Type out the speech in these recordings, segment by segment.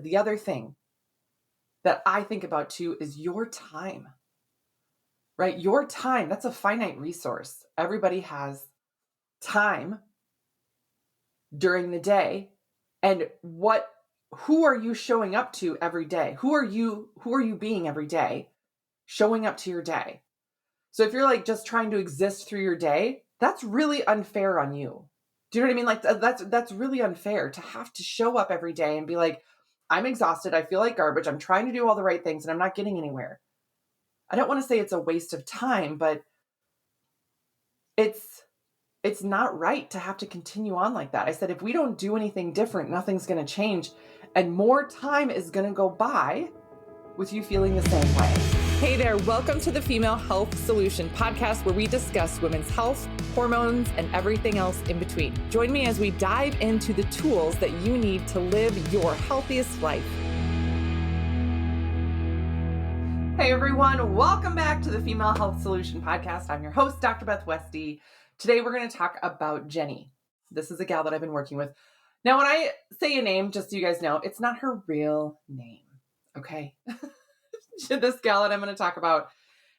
The other thing that I think about too is your time, right? Your time, that's a finite resource. Everybody has time during the day. And who are you showing up to every day? Who are you being every day, showing up to your day? So if you're like just trying to exist through your day, that's really unfair on you. Do you know what I mean? Like that's really unfair to have to show up every day and be like, I'm exhausted. I feel like garbage. I'm trying to do all the right things and I'm not getting anywhere. I don't want to say it's a waste of time, but it's not right to have to continue on like that. I said, if we don't do anything different, nothing's going to change. And more time is going to go by with you feeling the same way. Hey there, welcome to the Female Health Solution podcast, where we discuss women's health, hormones, and everything else in between. Join me as we dive into the tools that you need to live your healthiest life. Hey everyone, welcome back to the Female Health Solution podcast. I'm your host, Dr. Beth Westy. Today we're going to talk about Jenny. This is a gal that I've been working with. Now, when I say a name, just so you guys know, it's not her real name, okay? This gal that I'm going to talk about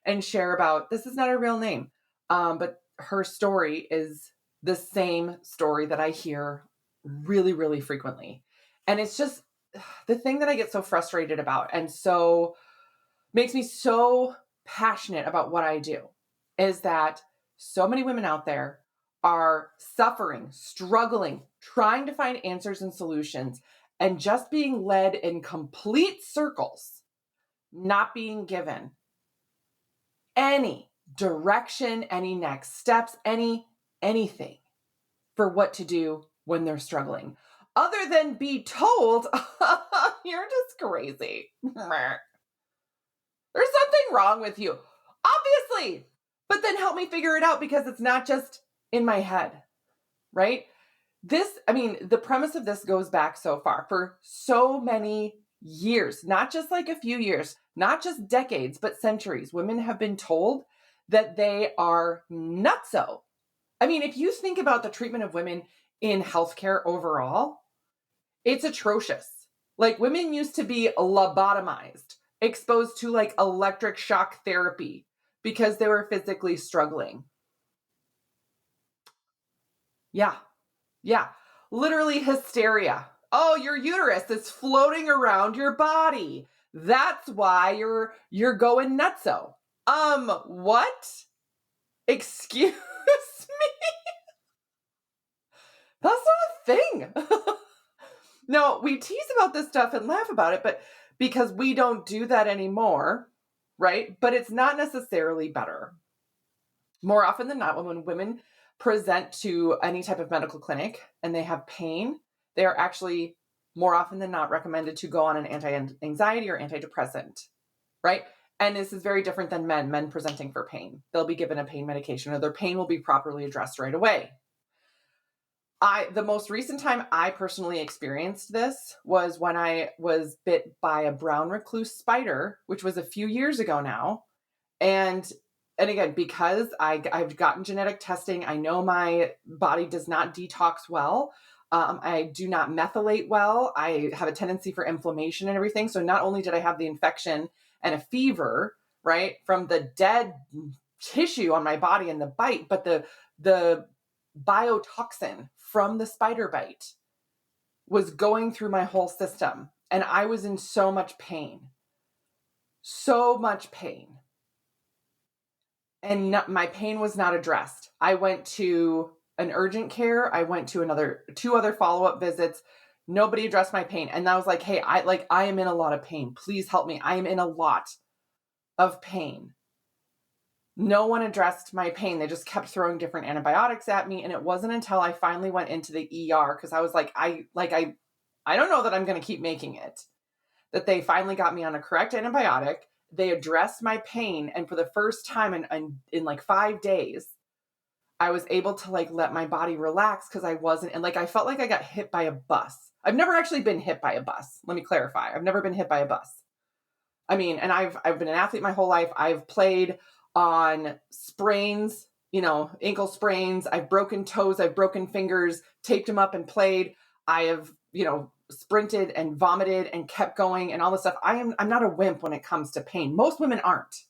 and share about, this is not her real name, but her story is the same story that I hear really, really frequently. And it's just the thing that I get so frustrated about and so makes me so passionate about what I do is that so many women out there are suffering, struggling, trying to find answers and solutions, and just being led in complete circles, not being given any direction, any next steps, anything for what to do when they're struggling, other than be told, you're just crazy. There's something wrong with you, obviously, but then help me figure it out, because it's not just in my head, right? The premise of this goes back so far, for so many years, not just like a few years, not just decades, but centuries. Women have been told that they are nutso. I mean, if you think about the treatment of women in healthcare overall, it's atrocious. Like, women used to be lobotomized, exposed to like electric shock therapy because they were physically struggling. Yeah. Literally hysteria. Oh, your uterus is floating around your body. That's why you're going nutso. What? Excuse me? That's not a thing. No, we tease about this stuff and laugh about it, but because we don't do that anymore, right? But it's not necessarily better. More often than not, when women present to any type of medical clinic and they have pain, they are actually more often than not recommended to go on an anti-anxiety or antidepressant, right? And this is very different than men presenting for pain. They'll be given a pain medication, or their pain will be properly addressed right away. The most recent time I personally experienced this was when I was bit by a brown recluse spider, which was a few years ago now. And again, because I've gotten genetic testing, I know my body does not detox well. I do not methylate well. I have a tendency for inflammation and everything. So not only did I have the infection and a fever, right, from the dead tissue on my body and the bite, but the biotoxin from the spider bite was going through my whole system. And I was in so much pain. And my pain was not addressed. I went to an urgent care. I went to two other follow-up visits. Nobody addressed my pain. And I was like, hey, I am in a lot of pain. Please help me. I am in a lot of pain. No one addressed my pain. They just kept throwing different antibiotics at me. And it wasn't until I finally went into the ER, because I was like, I don't know that I'm going to keep making it, that they finally got me on a correct antibiotic. They addressed my pain. And for the first time in like 5 days, I was able to like let my body relax, because I wasn't, and like I felt like I got hit by a bus. I've never actually been hit by a bus. Let me clarify. I've never been hit by a bus. I mean, and I've been an athlete my whole life. I've played on sprains, ankle sprains. I've broken toes. I've broken fingers, taped them up and played. I have, sprinted and vomited and kept going and all this stuff. I'm not a wimp when it comes to pain. Most women aren't.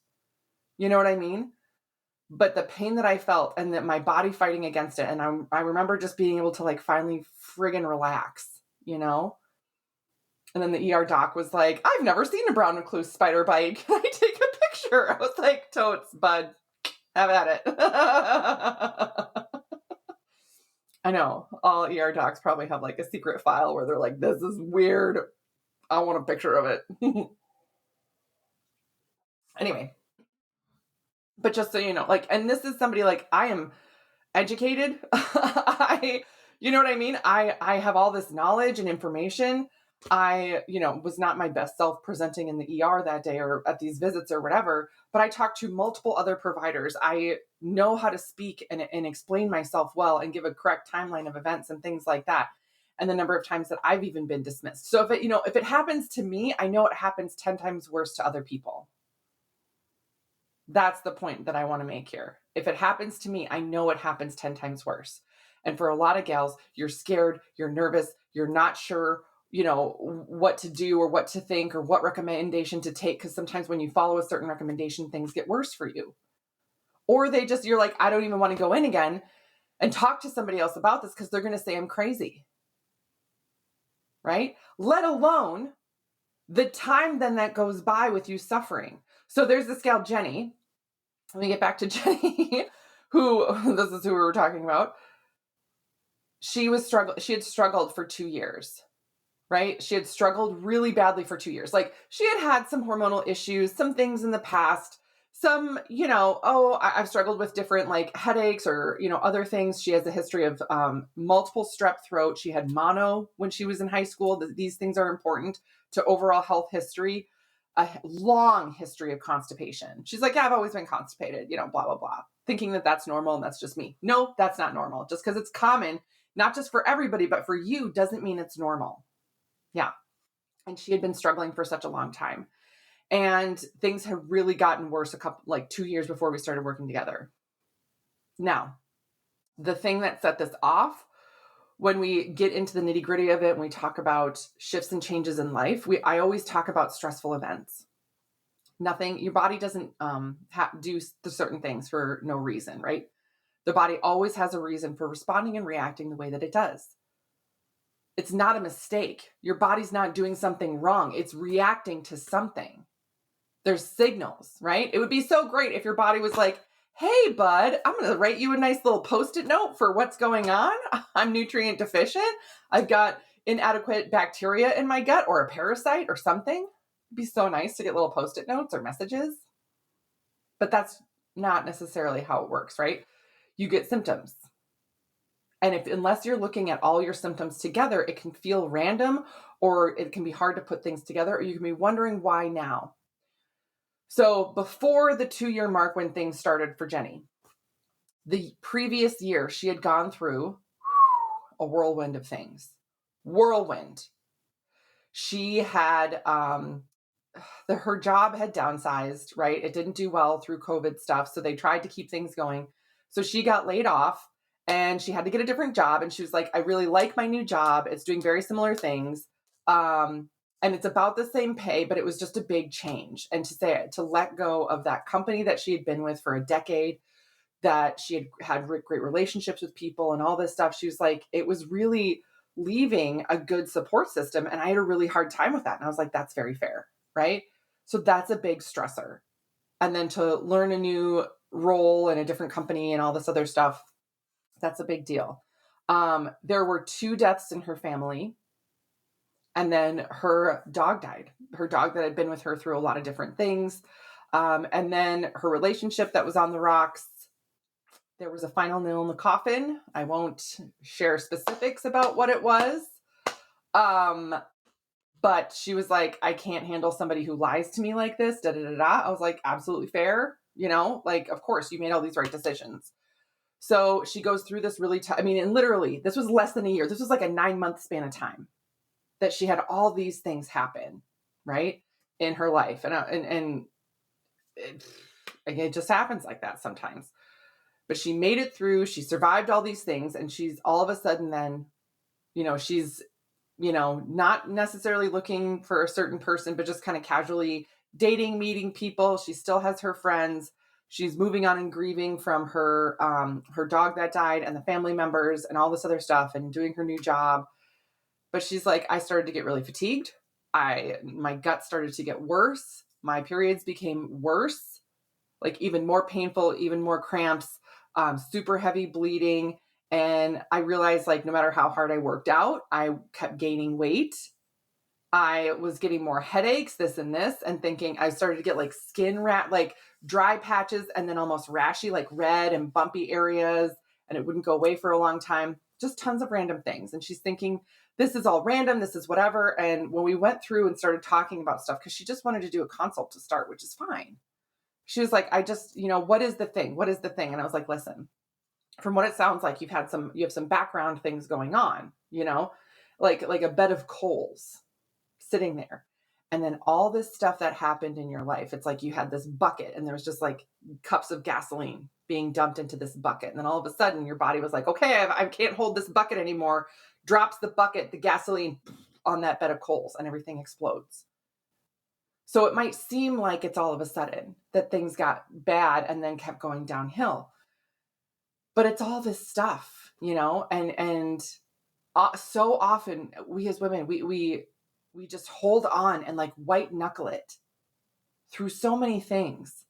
You know what I mean? But the pain that I felt and that my body fighting against it. And I remember just being able to like finally friggin' relax, you know? And then the ER doc was like, I've never seen a brown recluse spider bite. Can I take a picture? I was like, totes, bud. Have at it. I know all ER docs probably have like a secret file where they're like, this is weird. I want a picture of it. Anyway, but just so you know, like, and this is somebody like, I am educated. You know what I mean? I have all this knowledge and information. I, was not my best self presenting in the ER that day or at these visits or whatever, but I talked to multiple other providers. I know how to speak and explain myself well and give a correct timeline of events and things like that. And the number of times that I've even been dismissed. So if it happens to me, I know it happens 10 times worse to other people. That's the point that I want to make here. If it happens to me, I know it happens 10 times worse. And for a lot of gals, you're scared, you're nervous, you're not sure, what to do or what to think or what recommendation to take. Because sometimes when you follow a certain recommendation, things get worse for you. Or you're like, I don't even want to go in again and talk to somebody else about this because they're going to say I'm crazy. Right? Let alone the time then that goes by with you suffering. So there's this gal, Jenny. Let me get back to Jenny, this is who we were talking about. She had struggled for 2 years, right? She had struggled really badly for 2 years. Like she had some hormonal issues, some things in the past, some, I've struggled with different like headaches or, other things. She has a history of multiple strep throat. She had mono when she was in high school. These things are important to overall health history. A long history of constipation. She's like, yeah, I've always been constipated, blah, blah, blah, thinking that that's normal and that's just me. No, that's not normal. Just because it's common, not just for everybody, but for you doesn't mean it's normal. Yeah. And she had been struggling for such a long time. And things had really gotten worse 2 years before we started working together. Now, the thing that set this off, when we get into the nitty gritty of it, and we talk about shifts and changes in life, I always talk about stressful events. Your body doesn't do the certain things for no reason, right? The body always has a reason for responding and reacting the way that it does. It's not a mistake. Your body's not doing something wrong. It's reacting to something. There's signals, right? It would be so great if your body was like, hey, bud, I'm going to write you a nice little Post-it note for what's going on. I'm nutrient deficient. I've got inadequate bacteria in my gut or a parasite or something. It'd be so nice to get little Post-it notes or messages. But that's not necessarily how it works, right? You get symptoms. And unless you're looking at all your symptoms together, it can feel random or it can be hard to put things together, or you can be wondering why now. So before the 2-year mark when things started for Jenny, the previous year, she had gone through a whirlwind of things. Whirlwind. She had, her job had downsized, right? It didn't do well through COVID stuff. So they tried to keep things going. So she got laid off and she had to get a different job. And she was like, I really like my new job. It's doing very similar things. And it's about the same pay, but it was just a big change. And to let go of that company that she had been with for a decade, that she had great relationships with people and all this stuff. She was like, it was really leaving a good support system. And I had a really hard time with that. And I was like, that's very fair, right? So that's a big stressor. And then to learn a new role in a different company and all this other stuff, that's a big deal. There were 2 deaths in her family. And then her dog died. Her dog that had been with her through a lot of different things. And then her relationship that was on the rocks. There was a final nail in the coffin. I won't share specifics about what it was. But she was like, I can't handle somebody who lies to me like this. Da, da, da, da. I was like, absolutely fair. Of course you made all these right decisions. So she goes through this really tough, and literally this was less than a year. This was like a 9-month span of time that she had all these things happen, right, in her life. And it just happens like that sometimes. But she made it through. She survived all these things. And she's all of a sudden then, she's not necessarily looking for a certain person, but just kind of casually dating, meeting people. She still has her friends. She's moving on and grieving from her dog that died and the family members and all this other stuff and doing her new job. But she's like, I started to get really fatigued. My gut started to get worse. My periods became worse, like even more painful, even more cramps, super heavy bleeding. And I realized, like, no matter how hard I worked out, I kept gaining weight. I was getting more headaches, this and this, and thinking I started to get like like dry patches and then almost rashy, like red and bumpy areas, and it wouldn't go away for a long time. Just tons of random things. And she's thinking, this is all random, this is whatever. And when we went through and started talking about stuff, because she just wanted to do a consult to start, which is fine. She was like, I just, what is the thing? What is the thing? And I was like, listen, from what it sounds like, you have some background things going on, like a bed of coals sitting there. And then all this stuff that happened in your life, it's like you had this bucket and there was just like cups of gasoline being dumped into this bucket. And then all of a sudden your body was like, okay, I can't hold this bucket anymore. Drops the bucket, the gasoline on that bed of coals, and everything explodes. So it might seem like it's all of a sudden that things got bad and then kept going downhill. But it's all this stuff, and so often we as women, we just hold on and like white knuckle it through so many things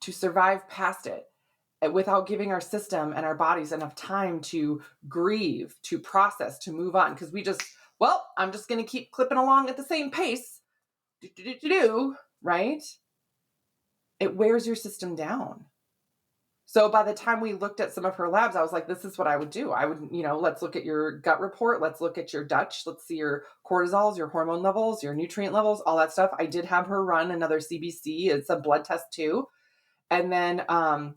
to survive past it without giving our system and our bodies enough time to grieve, to process, to move on. Because I'm just going to keep clipping along at the same pace, right? It wears your system down. So by the time we looked at some of her labs, I was like, this is what I would do. I would, let's look at your gut report. Let's look at your Dutch. Let's see your cortisols, your hormone levels, your nutrient levels, all that stuff. I did have her run another CBC. It's a blood test too. And then,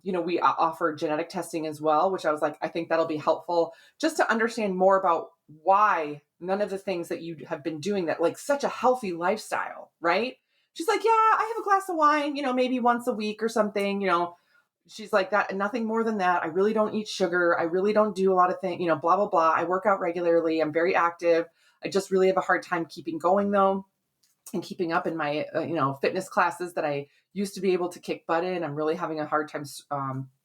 we offer genetic testing as well, which I was like, I think that'll be helpful just to understand more about why none of the things that you have been doing that like such a healthy lifestyle, right? She's like, yeah, I have a glass of wine, maybe once a week or something, She's like that, nothing more than that. I really don't eat sugar. I really don't do a lot of things, blah, blah, blah. I work out regularly. I'm very active. I just really have a hard time keeping going though, and keeping up in my, fitness classes that I used to be able to kick butt in. I'm really having a hard time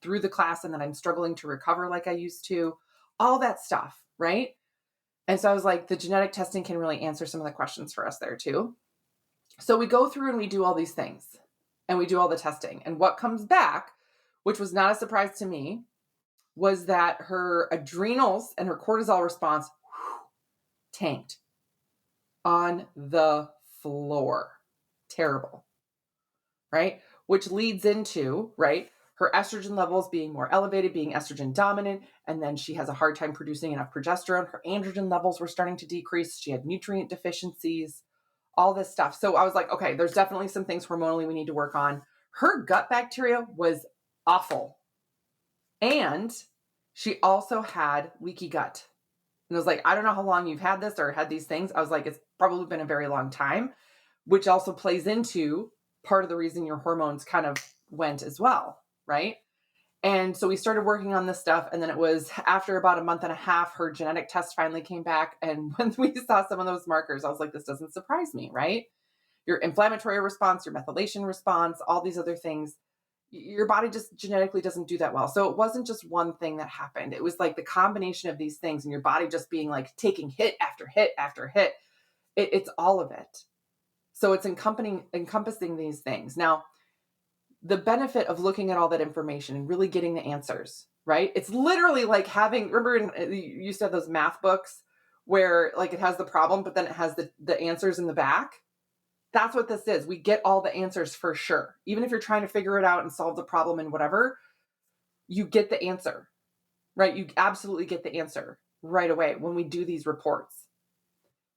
through the class, and then I'm struggling to recover like I used to, all that stuff. Right. And so I was like, the genetic testing can really answer some of the questions for us there too. So we go through and we do all these things and we do all the testing, and what comes back, which was not a surprise to me, was that her adrenals and her cortisol response tanked on the floor. Terrible, right? Which leads into, right, her estrogen levels being more elevated, being estrogen dominant, and then she has a hard time producing enough progesterone. Her androgen levels were starting to decrease. She had nutrient deficiencies, all this stuff. So I was like, okay, there's definitely some things hormonally we need to work on. Her gut bacteria was awful. And she also had leaky gut. And I was like, I don't know how long you've had this or had these things. I was like, it's probably been a very long time, which also plays into part of the reason your hormones kind of went as well, right? And so we started working on this stuff. And then it was after about a month and a half, her genetic test finally came back. And when we saw some of those markers, I was like, this doesn't surprise me, right? Your inflammatory response, your methylation response, all these other things, your body just genetically doesn't do that well. So it wasn't just one thing that happened. It was like the combination of these things and your body just being like taking hit after hit after hit. It's all of it. So it's encompassing these things. Now, the benefit of looking at all that information and really getting the answers, right? It's literally like remember you used to have those math books where like it has the problem, but then it has the answers in the back. That's what this is. We get all the answers for sure. Even if you're trying to figure it out and solve the problem and whatever, you get the answer, right? You absolutely get the answer right away when we do these reports.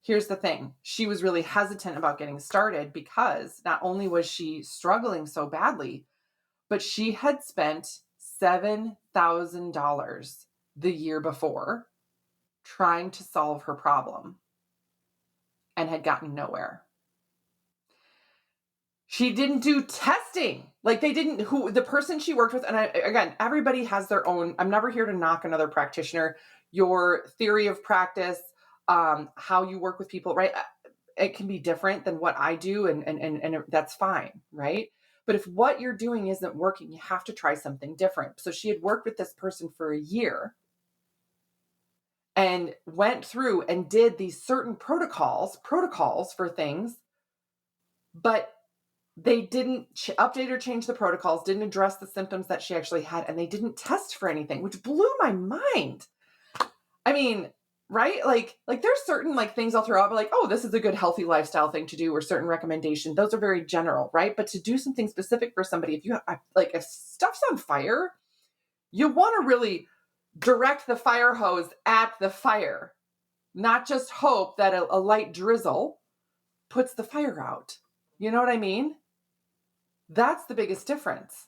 Here's the thing. She was really hesitant about getting started because not only was she struggling so badly, but she had spent $7,000 the year before trying to solve her problem and had gotten nowhere. She didn't do testing. Like the person she worked with, and again, everybody has their own, I'm never here to knock another practitioner. Your theory of practice, how you work with people, right? It can be different than what I do, and that's fine, right? But if what you're doing isn't working, you have to try something different. So she had worked with this person for a year and went through and did these certain protocols for things, but they didn't update or change the protocols, didn't address the symptoms that she actually had, and they didn't test for anything, which blew my mind. I mean, right? Like there's certain like things I'll throw out, but like, oh, this is a good healthy lifestyle thing to do, or certain recommendation. Those are very general, right? But to do something specific for somebody, if you like if stuff's on fire, you want to really direct the fire hose at the fire, not just hope that a light drizzle puts the fire out. You know what I mean? That's the biggest difference.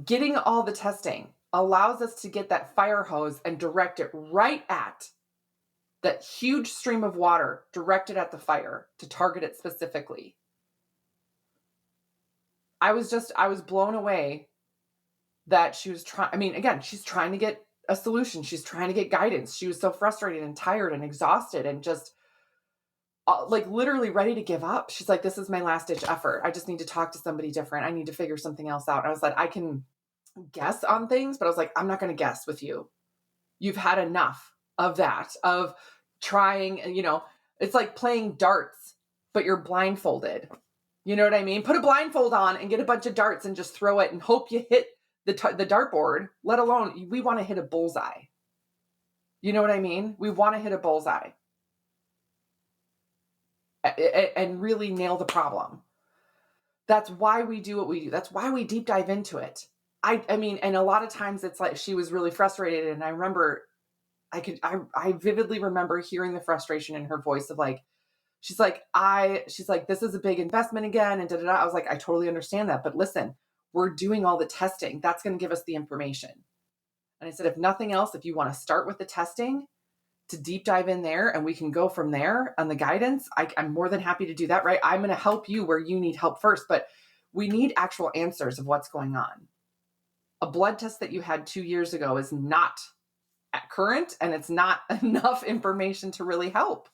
Getting all the testing allows us to get that fire hose and direct it right at that huge stream of water directed at the fire to target it specifically. I was blown away that she was trying. I mean, again, she's trying to get a solution. She's trying to get guidance. She was so frustrated and tired and exhausted and just like literally ready to give up. She's like, this is my last ditch effort. I just need to talk to somebody different. I need to figure something else out. And I was like, I can guess on things, but I was like, I'm not going to guess with you. You've had enough of that, of trying, it's like playing darts, but you're blindfolded. You know what I mean? Put a blindfold on and get a bunch of darts and just throw it and hope you hit the dartboard, let alone we want to hit a bullseye. You know what I mean? We want to hit a bullseye and really nail the problem. That's why we do what we do. That's why we deep dive into it. I mean, and a lot of times it's like she was really frustrated. And I remember I vividly remember hearing the frustration in her voice of like, she's like, this is a big investment again. And I was like, I totally understand that. But listen, we're doing all the testing. That's going to give us the information. And I said, if nothing else, if you want to start with the testing to deep dive in there and we can go from there on the guidance, I'm more than happy to do that, right? I'm going to help you where you need help first, but we need actual answers of what's going on. A blood test that you had 2 years ago is not current, and it's not enough information to really help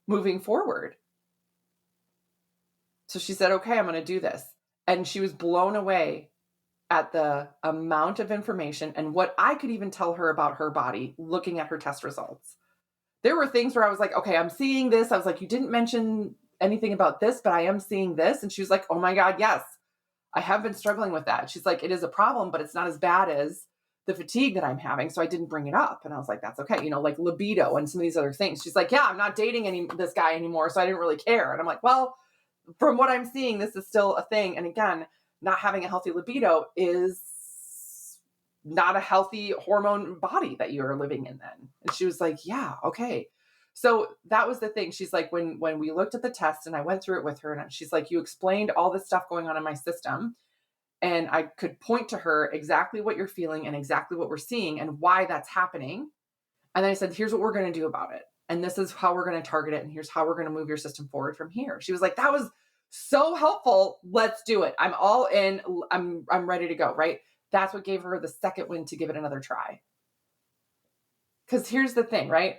moving forward. So she said, okay, I'm going to do this. And she was blown away at the amount of information and what I could even tell her about her body looking at her test results. There were things where I was like, okay, I'm seeing this. I was like, you didn't mention anything about this, but I am seeing this. And she was like, oh my God, yes, I have been struggling with that. She's like, it is a problem, but it's not as bad as the fatigue that I'm having. So I didn't bring it up. And I was like, that's okay. Like libido and some of these other things. She's like, yeah, I'm not dating this guy anymore. So I didn't really care. And I'm like, well, from what I'm seeing, this is still a thing. And again, not having a healthy libido is not a healthy hormone body that you're living in then. And she was like, yeah, okay. So that was the thing. She's like, when we looked at the test and I went through it with her, and she's like, you explained all this stuff going on in my system. And I could point to her exactly what you're feeling and exactly what we're seeing and why that's happening. And then I said, here's what we're going to do about it. And this is how we're going to target it. And here's how we're going to move your system forward from here. She was like, that was so helpful. Let's do it. I'm all in. I'm ready to go. Right. That's what gave her the second win to give it another try. Because here's the thing, right?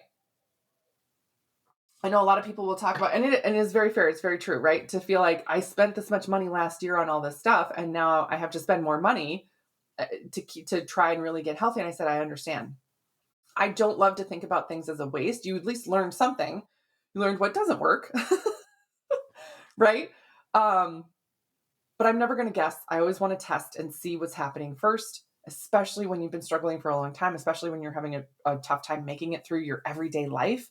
I know a lot of people will talk about, and it is very fair. It's very true, right? To feel like I spent this much money last year on all this stuff, and now I have to spend more money to try and really get healthy. And I said, I understand. I don't love to think about things as a waste. You at least learned something. You learned what doesn't work, right? But I'm never going to guess. I always want to test and see what's happening first, especially when you've been struggling for a long time, especially when you're having a tough time making it through your everyday life.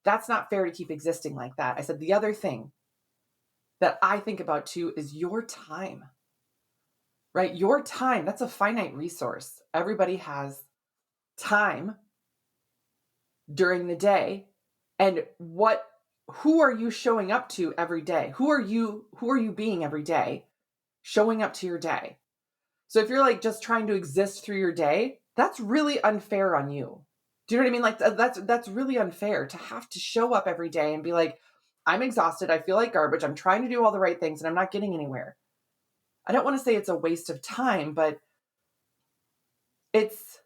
That's not fair to keep existing like that. I said, the other thing that I think about too is your time, right? Your time, that's a finite resource. Everybody has time during the day. And who are you showing up to every day? Who are you being every day, showing up to your day? So if you're like just trying to exist through your day, that's really unfair on you. Do you know what I mean? Like that's really unfair to have to show up every day and be like, I'm exhausted. I feel like garbage. I'm trying to do all the right things and I'm not getting anywhere. I don't want to say it's a waste of time, but it's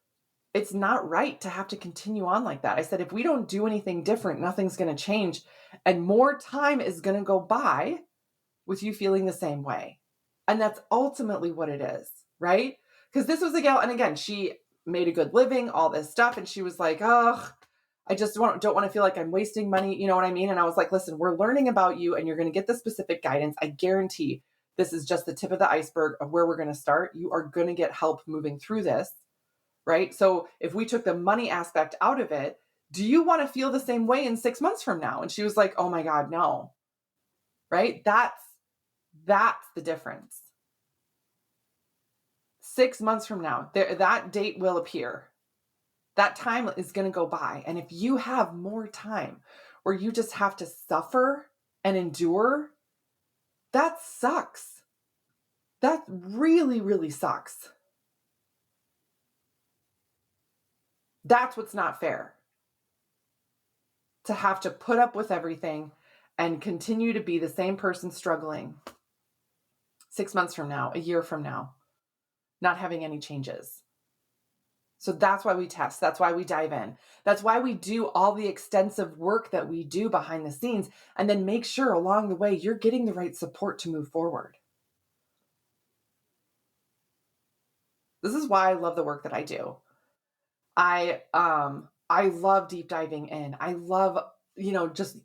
It's not right to have to continue on like that. I said, if we don't do anything different, nothing's going to change. And more time is going to go by with you feeling the same way. And that's ultimately what it is, right? Because this was a gal, and again, she made a good living, all this stuff. And she was like, oh, I just don't want to feel like I'm wasting money. You know what I mean? And I was like, listen, we're learning about you and you're going to get the specific guidance. I guarantee this is just the tip of the iceberg of where we're going to start. You are going to get help moving through this, right? So if we took the money aspect out of it, do you want to feel the same way in 6 months from now? And she was like, oh my God, no. Right? That's the difference. 6 months from now, that date will appear. That time is going to go by. And if you have more time where you just have to suffer and endure, that sucks. That really, really sucks. That's what's not fair. To have to put up with everything and continue to be the same person struggling 6 months from now, a year from now, not having any changes. So that's why we test. That's why we dive in. That's why we do all the extensive work that we do behind the scenes, and then make sure along the way you're getting the right support to move forward. This is why I love the work that I do. I love deep diving in. I love, just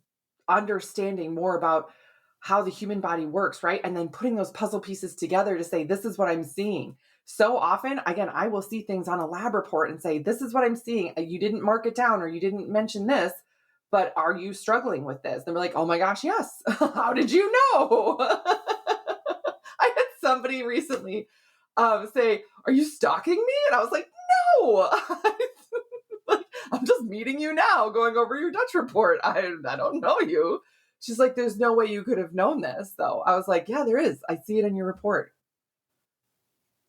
understanding more about how the human body works, right? And then putting those puzzle pieces together to say, this is what I'm seeing. So often, again, I will see things on a lab report and say, this is what I'm seeing. You didn't mark it down or you didn't mention this, but are you struggling with this? And they're like, oh my gosh, yes. How did you know? I had somebody recently say, are you stalking me? And I was like, no, I'm just meeting you now, going over your Dutch report. I don't know you. She's like, there's no way you could have known this, though. I was like, yeah, there is. I see it in your report.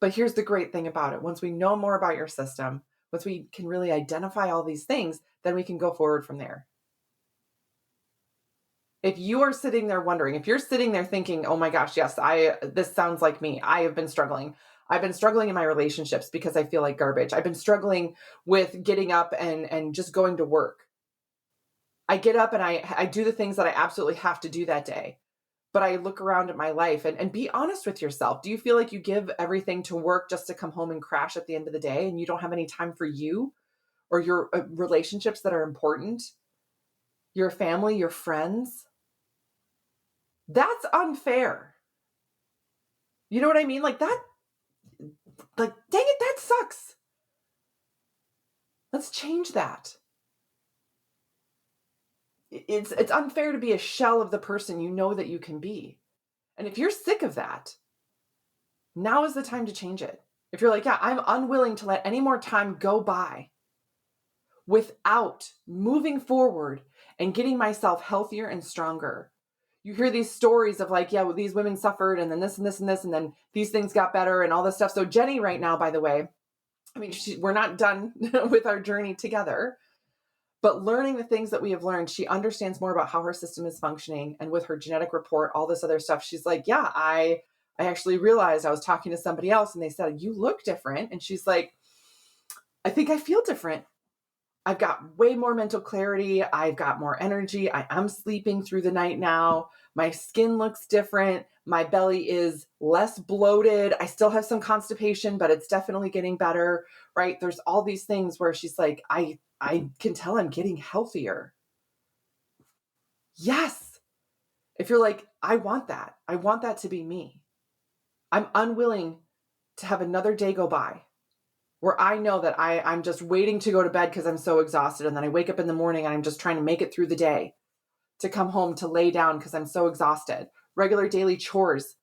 But here's the great thing about it. Once we know more about your system, once we can really identify all these things, then we can go forward from there. If you are sitting there wondering, if you're sitting there thinking, oh my gosh, yes, this sounds like me. I have been struggling. I've been struggling in my relationships because I feel like garbage. I've been struggling with getting up and just going to work. I get up and I do the things that I absolutely have to do that day. But I look around at my life and be honest with yourself. Do you feel like you give everything to work just to come home and crash at the end of the day and you don't have any time for you or your relationships that are important? Your family, your friends? That's unfair. You know what I mean? Like that, like, dang it, that sucks. Let's change that. It's unfair to be a shell of the person you know that you can be. And if you're sick of that, now is the time to change it. If you're like, yeah, I'm unwilling to let any more time go by without moving forward and getting myself healthier and stronger. You hear these stories of like, yeah, well, these women suffered and then this and this and this, and then these things got better and all this stuff. So Jenny right now, by the way, I mean, we're not done with our journey together, but learning the things that we have learned, she understands more about how her system is functioning. And with her genetic report, all this other stuff, she's like, yeah, I actually realized I was talking to somebody else and they said, you look different. And she's like, I think I feel different. I've got way more mental clarity. I've got more energy. I am sleeping through the night now. My skin looks different. My belly is less bloated. I still have some constipation, but it's definitely getting better, right? There's all these things where she's like, I can tell I'm getting healthier. Yes. If you're like, I want that. I want that to be me. I'm unwilling to have another day go by where I know that I'm just waiting to go to bed because I'm so exhausted. And then I wake up in the morning and I'm just trying to make it through the day to come home to lay down because I'm so exhausted. Regular daily chores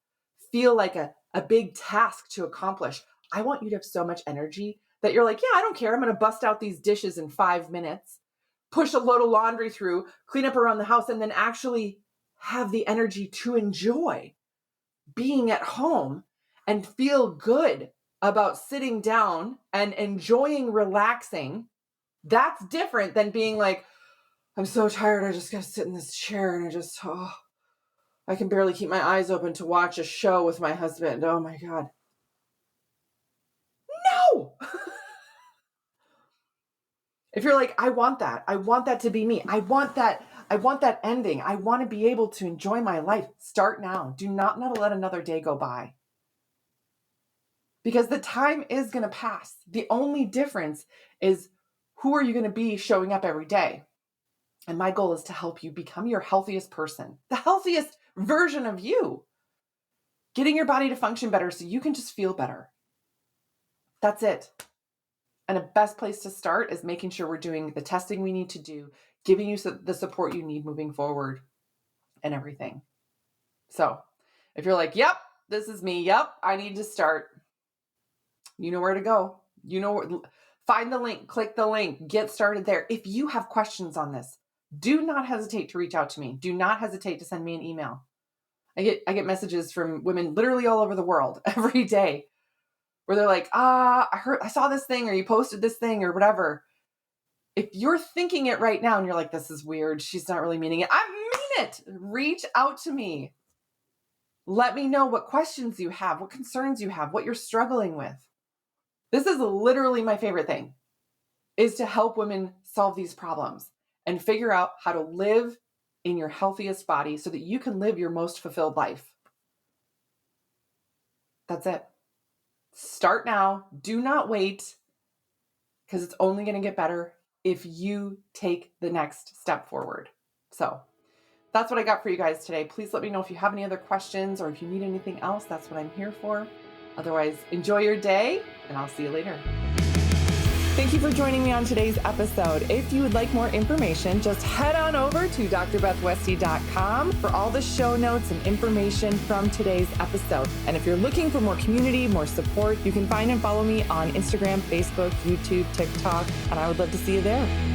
feel like a big task to accomplish. I want you to have so much energy that you're like, yeah, I don't care. I'm going to bust out these dishes in 5 minutes, push a load of laundry through, clean up around the house, and then actually have the energy to enjoy being at home and feel good about sitting down and enjoying relaxing. That's different than being like, I'm so tired. I just got to sit in this chair and I can barely keep my eyes open to watch a show with my husband. Oh my God. No. If you're like, I want that to be me. I want that ending. I want to be able to enjoy my life. Start now. Do not let another day go by. Because the time is going to pass. The only difference is who are you going to be showing up every day? And my goal is to help you become your healthiest person, the healthiest version of you, getting your body to function better so you can just feel better. That's it. And the best place to start is making sure we're doing the testing we need to do, giving you the support you need moving forward and everything. So if you're like, yep, this is me. Yep, I need to start. You know where to go. Find the link, click the link, get started there. If you have questions on this, do not hesitate to reach out to me. Do not hesitate to send me an email. I get messages from women literally all over the world every day where they're like, I saw this thing, or you posted this thing, or whatever. If you're thinking it right now and you're like, this is weird, she's not really meaning it, I mean it. Reach out to me. Let me know what questions you have, what concerns you have, what you're struggling with. This is literally my favorite thing, is to help women solve these problems and figure out how to live in your healthiest body so that you can live your most fulfilled life. That's it. Start now. Do not wait, because it's only going to get better if you take the next step forward. So that's what I got for you guys today. Please let me know if you have any other questions or if you need anything else. That's what I'm here for. Otherwise, enjoy your day, and I'll see you later. Thank you for joining me on today's episode. If you would like more information, just head on over to drbethwesty.com for all the show notes and information from today's episode. And if you're looking for more community, more support, you can find and follow me on Instagram, Facebook, YouTube, TikTok, and I would love to see you there.